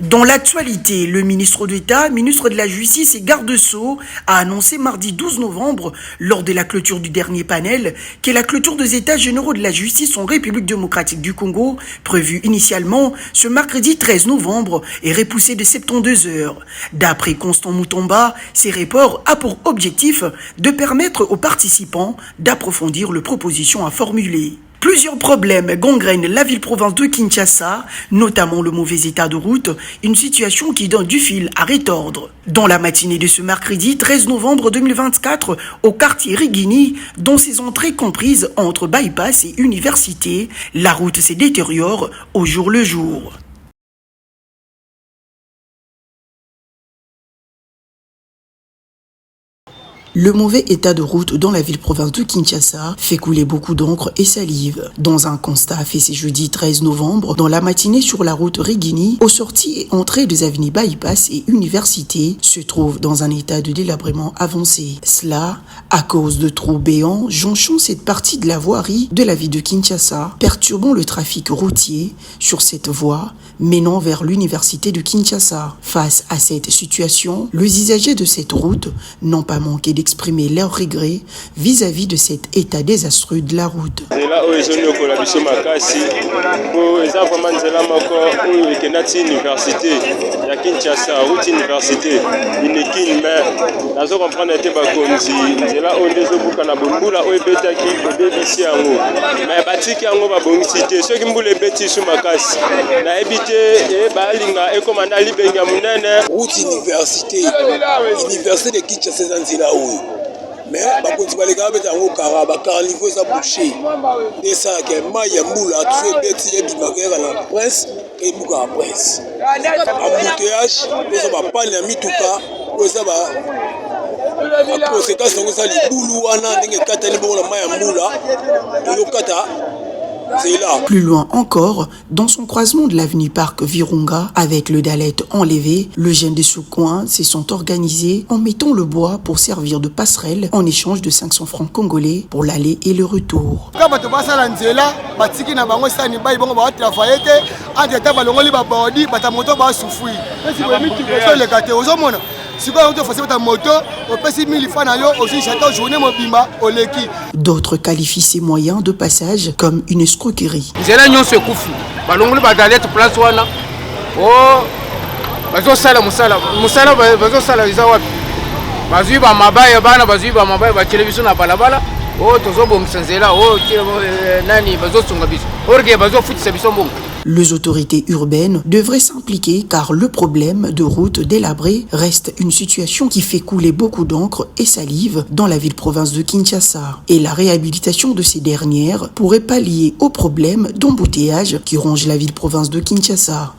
Dans l'actualité, le ministre d'État, ministre de la Justice et garde-sceaux a annoncé mardi 12 novembre, lors de la clôture du dernier panel, que la clôture des États généraux de la justice en République démocratique du Congo, prévue initialement ce mercredi 13 novembre, est repoussée de 72 heures. D'après Constant Mutomba, ces reports a pour objectif de permettre aux participants d'approfondir les propositions à formuler. Plusieurs problèmes gangrènent la ville-province de Kinshasa, notamment le mauvais état de route, une situation qui donne du fil à retordre. Dans la matinée de ce mercredi 13 novembre 2024, au quartier Rigini, dont ses entrées comprises entre bypass et université, la route se détériore au jour le jour. Le mauvais état de route dans la ville-province de Kinshasa fait couler beaucoup d'encre et salive. Dans un constat fait ce jeudi 13 novembre, dans la matinée sur la route Rigini, aux sorties et entrées des avenues Bypass et Université, se trouve dans un état de délabrement avancé. Cela, à cause de trous béants jonchant cette partie de la voirie de la ville de Kinshasa, perturbant le trafic routier sur cette voie menant vers l'université de Kinshasa. Face à cette situation, les usagers de cette route n'ont pas manqué d'exprimer leur regret vis-à-vis de cet état désastreux de la route. Université de Kinshasa nzela oyo mais bakonzi baleka beta ngo kara ba carnivo za boucher desa ke maya mbula tue beti ebimagera na presse et buka presse embouteillage bozo ba pane ya mituka bozo ba conséquence ngo ça libulu wana ndenge kata libongo na maya mbula yo kata. Plus loin encore, dans son croisement de l'avenue Parc Virunga, avec le Dalet enlevé, les jeunes de ce coin se sont organisés en mettant le bois pour servir de passerelle en échange de 500 francs congolais pour l'aller et le retour. D'autres qualifient ces moyens de passage comme une escroquerie. Les autorités urbaines devraient s'impliquer car le problème de routes délabrées reste une situation qui fait couler beaucoup d'encre et salive dans la ville-province de Kinshasa. Et la réhabilitation de ces dernières pourrait pallier au problème d'embouteillage qui ronge la ville-province de Kinshasa.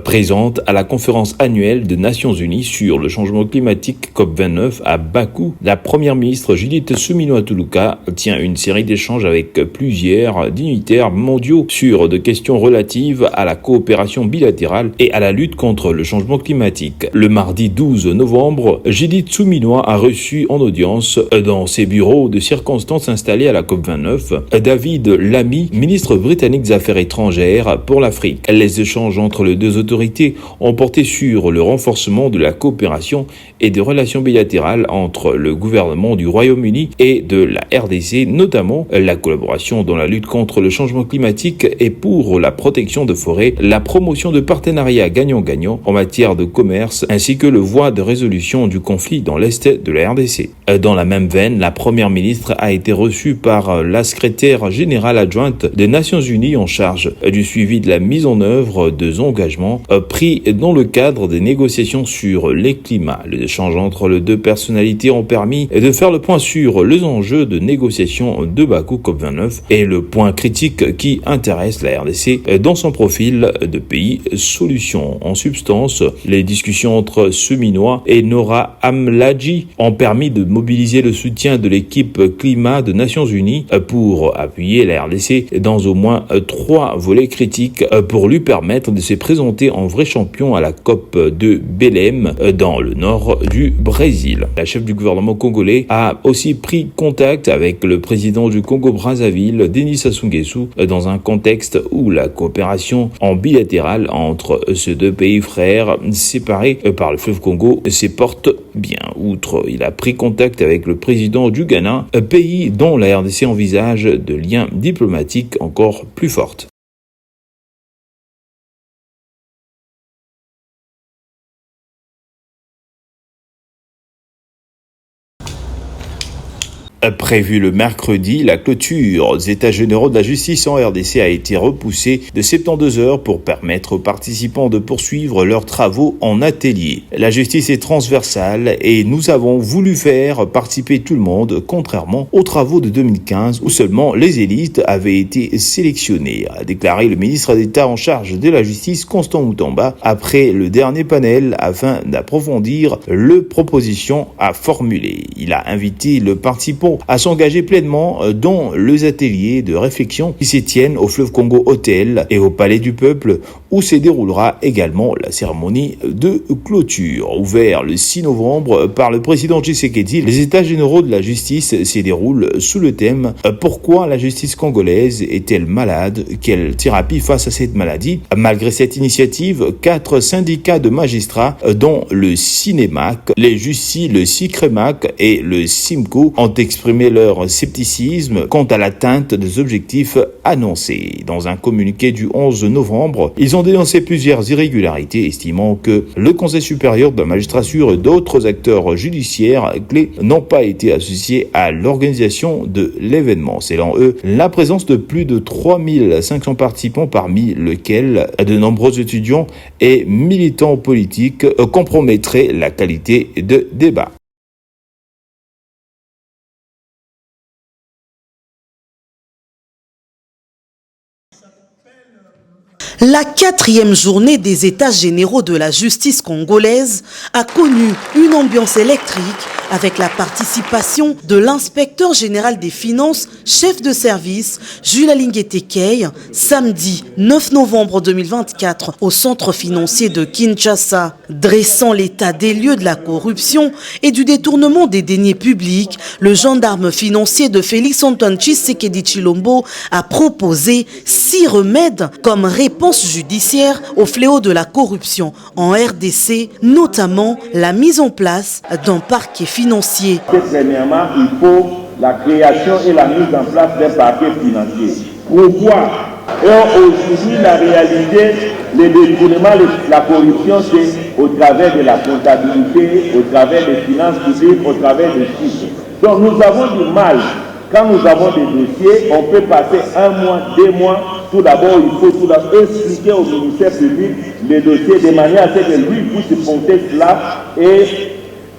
Présente à la conférence annuelle des Nations Unies sur le changement climatique COP29 à Bakou, la première ministre Judith Suminwa-Tuluka tient une série d'échanges avec plusieurs dignitaires mondiaux sur des questions relatives à la coopération bilatérale et à la lutte contre le changement climatique. Le mardi 12 novembre, Judith Suminwa a reçu en audience dans ses bureaux de circonstances installés à la COP29 David Lammy, ministre britannique des Affaires étrangères pour l'Afrique. Les échanges entre les deux autorités ont porté sur le renforcement de la coopération et des relations bilatérales entre le gouvernement du Royaume-Uni et de la RDC, notamment la collaboration dans la lutte contre le changement climatique et pour la protection de forêts, la promotion de partenariats gagnant-gagnant en matière de commerce, ainsi que le voie de résolution du conflit dans l'est de la RDC. Dans la même veine, la première ministre a été reçue par la secrétaire générale adjointe des Nations Unies en charge du suivi de la mise en œuvre des engagements pris dans le cadre des négociations sur les climats. Les échanges entre les deux personnalités ont permis de faire le point sur les enjeux de négociation de Bakou COP29 et le point critique qui intéresse la RDC dans son profil de pays solution. En substance, les discussions entre Suminwa et Nora Amladji ont permis de mobiliser le soutien de l'équipe climat des Nations Unies pour appuyer la RDC dans au moins 3 volets critiques pour lui permettre de se présenter présenté en vrai champion à la COP de Belém dans le nord du Brésil. La chef du gouvernement congolais a aussi pris contact avec le président du Congo-Brazzaville, Denis Sassou Nguesso, dans un contexte où la coopération en bilatérale entre ces deux pays frères séparés par le fleuve Congo se porte bien. Outre, il a pris contact avec le président du Ghana, pays dont la RDC envisage de liens diplomatiques encore plus fortes. Prévu le mercredi, la clôture aux États généraux de la justice en RDC a été repoussée de 72 heures pour permettre aux participants de poursuivre leurs travaux en atelier. La justice est transversale et nous avons voulu faire participer tout le monde, contrairement aux travaux de 2015 où seulement les élites avaient été sélectionnées, a déclaré le ministre d'État en charge de la justice, Constant Mutamba, après le dernier panel afin d'approfondir les propositions à formuler. Il a invité le participant à s'engager pleinement dans les ateliers de réflexion qui se tiennent au fleuve Congo Hôtel et au Palais du Peuple où se déroulera également la cérémonie de clôture. Ouvert le 6 novembre par le président Tshisekedi, les États généraux de la justice se déroulent sous le thème « Pourquoi la justice congolaise est-elle malade? Quelle thérapie face à cette maladie ?» Malgré cette initiative, 4 syndicats de magistrats dont le CINEMAC, les JUSI, le CICREMAC et le CIMCO ont exprimé leur scepticisme quant à l'atteinte des objectifs annoncés. Dans un communiqué du 11 novembre, ils ont dénoncé plusieurs irrégularités, estimant que le Conseil supérieur de la magistrature et d'autres acteurs judiciaires clés n'ont pas été associés à l'organisation de l'événement. Selon eux, la présence de plus de 3500 participants, parmi lesquels de nombreux étudiants et militants politiques, compromettrait la qualité de débat. La 4e journée des États généraux de la justice congolaise a connu une ambiance électrique avec la participation de l'inspecteur général des finances, chef de service, Jules Alingué-Tekei, samedi 9 novembre 2024 au centre financier de Kinshasa. Dressant l'état des lieux de la corruption et du détournement des deniers publics, le gendarme financier de Félix-Antoine Tshisekedi Tshilombo a proposé 6 remèdes comme réponse judiciaire au fléau de la corruption en RDC, notamment la mise en place d'un parquet financier. Premièrement, il faut la création et la mise en place d'un parquet financier. Pourquoi? Aujourd'hui, la réalité, le détournement, la corruption, c'est au travers de la comptabilité, au travers des finances publiques, au travers des chiffres. Donc nous avons du mal. Quand nous avons des dossiers, on peut passer 1 mois, 2 mois. Tout d'abord, il faut expliquer au ministère public les dossiers de manière à ce que lui puisse porter cela et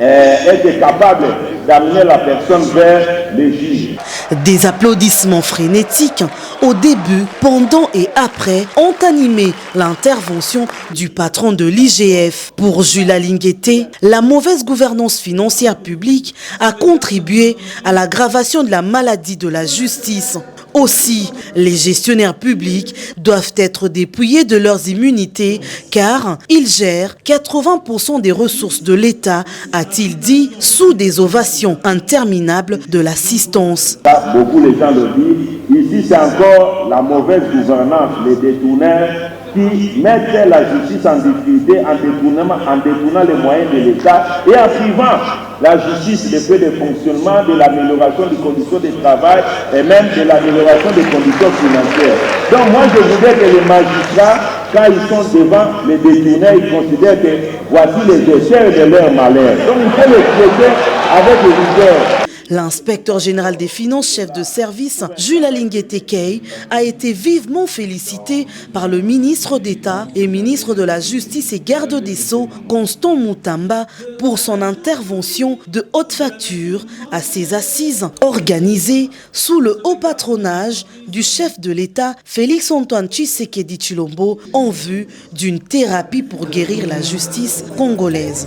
être capable d'amener la personne vers les juges. Des applaudissements frénétiques au début, pendant et après ont animé l'intervention du patron de l'IGF. Pour Jules Alingué-Tekei, la mauvaise gouvernance financière publique a contribué à l'aggravation de la maladie de la justice. Aussi, les gestionnaires publics doivent être dépouillés de leurs immunités car ils gèrent 80% des ressources de l'État, a-t-il dit, sous des ovations interminables de l'assistance. Beaucoup les gens le disent, ici c'est encore la mauvaise gouvernance, les détourneurs qui mettent la justice en difficulté en détournant les moyens de l'État et en privant la justice des faits de fonctionnement, de l'amélioration des conditions de travail et même de l'amélioration des conditions financières. Donc moi je voudrais que les magistrats, quand ils sont devant les détourneurs, ils considèrent que voici les auteurs de leur malheur. Donc il faut les traiter avec rigueur. L'inspecteur général des finances, chef de service, Jules Alingué-Tekei, a été vivement félicité par le ministre d'État et ministre de la Justice et garde des Sceaux, Constant Mutamba, pour son intervention de haute facture à ces assises organisées sous le haut patronage du chef de l'État, Félix-Antoine Tshisekedi Tshilombo, en vue d'une thérapie pour guérir la justice congolaise.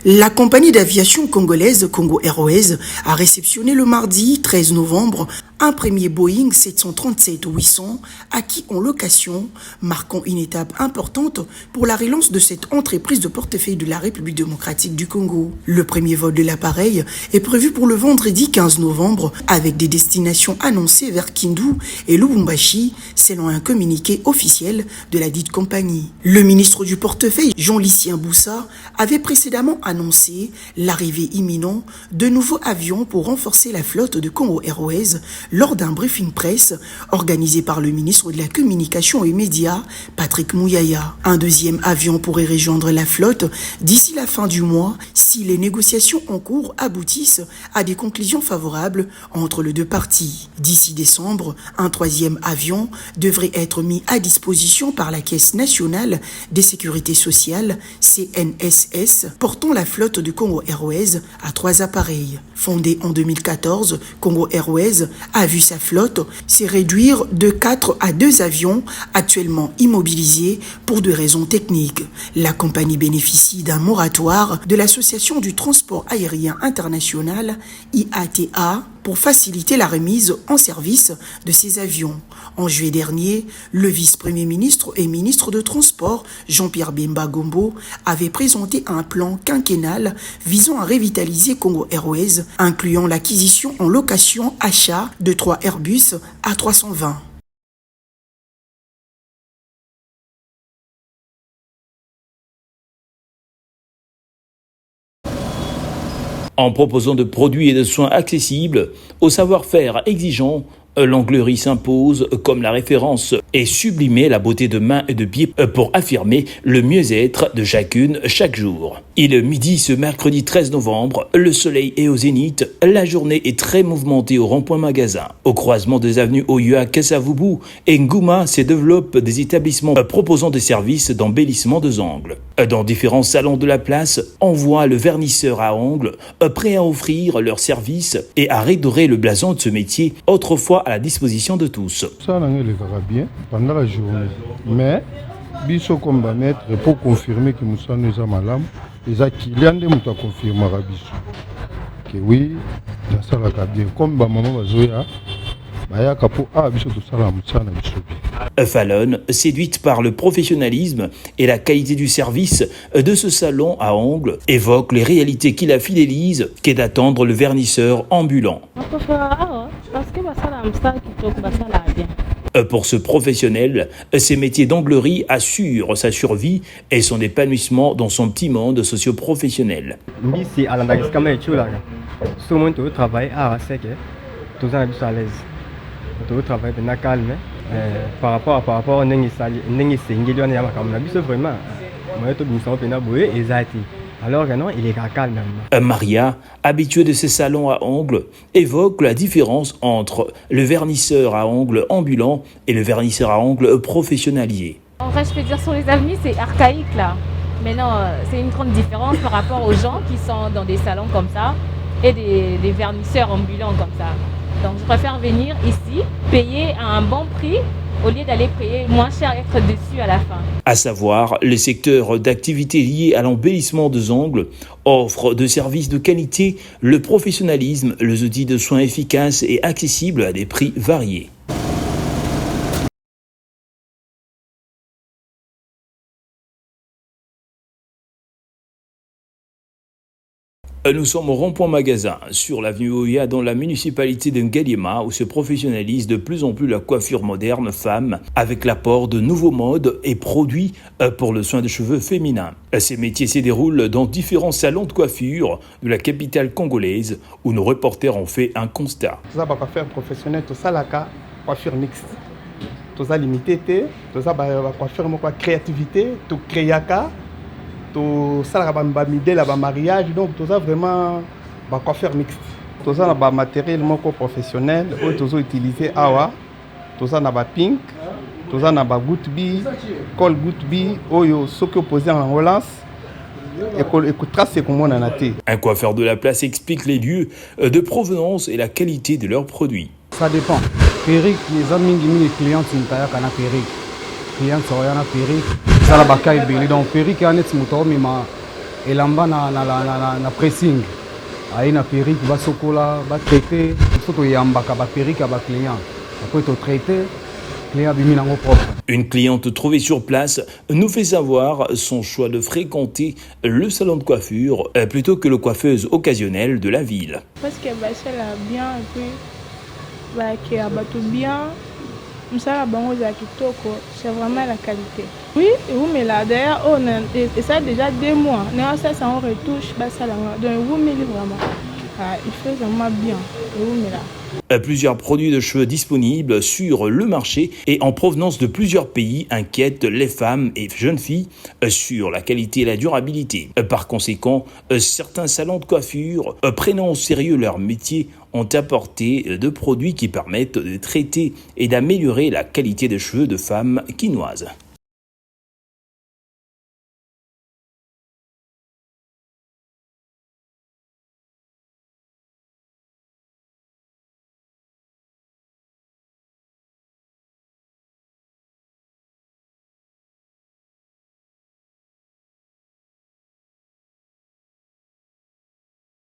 La compagnie d'aviation congolaise Congo Airways a réceptionné le mardi 13 novembre un premier Boeing 737-800 acquis en location, marquant une étape importante pour la relance de cette entreprise de portefeuille de la République démocratique du Congo. Le premier vol de l'appareil est prévu pour le vendredi 15 novembre avec des destinations annoncées vers Kindu et Lubumbashi selon un communiqué officiel de la dite compagnie. Le ministre du portefeuille, Jean-Lucien Boussa, avait précédemment annoncé l'arrivée imminente de nouveaux avions pour renforcer la flotte de Congo Airways lors d'un briefing presse organisé par le ministre de la Communication et Médias, Patrick Mouyaya. Un deuxième avion pourrait rejoindre la flotte d'ici la fin du mois si les négociations en cours aboutissent à des conclusions favorables entre les deux parties. D'ici décembre, un troisième avion devrait être mis à disposition par la Caisse nationale des sécurités sociales, CNSS, portant la flotte de Congo Airways à 3 appareils. Fondée en 2014, Congo Airways a vu sa flotte se réduire de 4 à 2 avions actuellement immobilisés pour des raisons techniques. La compagnie bénéficie d'un moratoire de l'Association du transport aérien international, IATA, pour faciliter la remise en service de ces avions. En juillet dernier, le vice-premier ministre et ministre de Transport, Jean-Pierre Bemba Gombo, avait présenté un plan quinquennal visant à revitaliser Congo Airways, incluant l'acquisition en location-achat de 3 Airbus A320. En proposant de produits et de soins accessibles, au savoir-faire exigeant, l'anglerie s'impose comme la référence et sublimer la beauté de mains et de pieds pour affirmer le mieux-être de chacune chaque jour. Il est midi ce mercredi 13 novembre, le soleil est au zénith, la journée est très mouvementée au rond-point magasin. Au croisement des avenues Oyua, Kasavubu et Ngouma se développent des établissements proposant des services d'embellissement de ongles. Dans différents salons de la place, on voit le vernisseur à ongles prêt à offrir leurs services et à redorer le blason de ce métier, autrefois à la disposition de tous. Ça n'a pas bien pendant la journée, mais biso comme va mettre pour confirmer que nous sommes malades, les clients de nous confirmera biso que oui, ça va bien comme maman va jouer Fallon, séduite par le professionnalisme et la qualité du service de ce salon à ongles, évoque les réalités qui la fidélisent qu'est d'attendre le vernisseur ambulant. Pour ce professionnel, ces métiers d'onglerie assurent sa survie et son épanouissement dans son petit monde socio-professionnel. Tout travail est calme par rapport à vraiment alors que non, il est calme. Maria, habituée de ces salons à ongles, évoque la différence entre le vernisseur à ongles ambulant et le vernisseur à ongles professionnalisé. En fait, je peux dire sur les avenues, c'est archaïque là. Mais non, c'est une grande différence par rapport aux gens qui sont dans des salons comme ça et des vernisseurs ambulants comme ça. Donc je préfère venir ici, payer à un bon prix, au lieu d'aller payer moins cher et être déçu à la fin. À savoir, le secteur d'activité lié à l'embellissement des ongles offre de services de qualité, le professionnalisme, les outils de soins efficaces et accessibles à des prix variés. Nous sommes au rond-point magasin, sur l'avenue Oya, dans la municipalité de Ngaliema, où se professionnalise de plus en plus la coiffure moderne femme, avec l'apport de nouveaux modes et produits pour le soin des cheveux féminins. Ces métiers se déroulent dans différents salons de coiffure de la capitale congolaise, où nos reporters ont fait un constat. Tout ça, coiffure professionnelle, tout ça, la coiffure mixte. Tout ça, limité, tout ça, coiffure, créativité, tout créaka. Tout ça, la mariage, donc tout ça vraiment coiffure mixte. Tout ça, le matériel professionnel, tout ça utilisé awa, tout ça pink, tout ça goutte bi, col goutte bi, ce qui est posé en relance. Un coiffeur de la place explique les lieux de provenance et la qualité de leurs produits. Ça dépend. Perrique, les amis les clients sont taillés à la perrique. Clients sont à la perrique. Ça la bakaille bien. Donc perrique est un moteur mais elamba na pressing aye na perruque basokola batraité il faut toyambaka baperruque ya baclient après totraité client abimi nango propre. Une cliente trouvée sur place nous fait savoir son choix de fréquenter le salon de coiffure plutôt que le coiffeuse occasionnelle de la ville. Parce que ça là bien et puis qui a battu bien. Ça c'est vraiment la qualité. Oui, mais là d'ailleurs et ça déjà 2 mois. Ça en retouche, ça donc vous mettez vraiment. Il fait vraiment bien. Plusieurs produits de cheveux disponibles sur le marché et en provenance de plusieurs pays inquiètent les femmes et jeunes filles sur la qualité et la durabilité. Par conséquent, certains salons de coiffure, prenant au sérieux leur métier, ont apporté de produits qui permettent de traiter et d'améliorer la qualité des cheveux de femmes quinoises.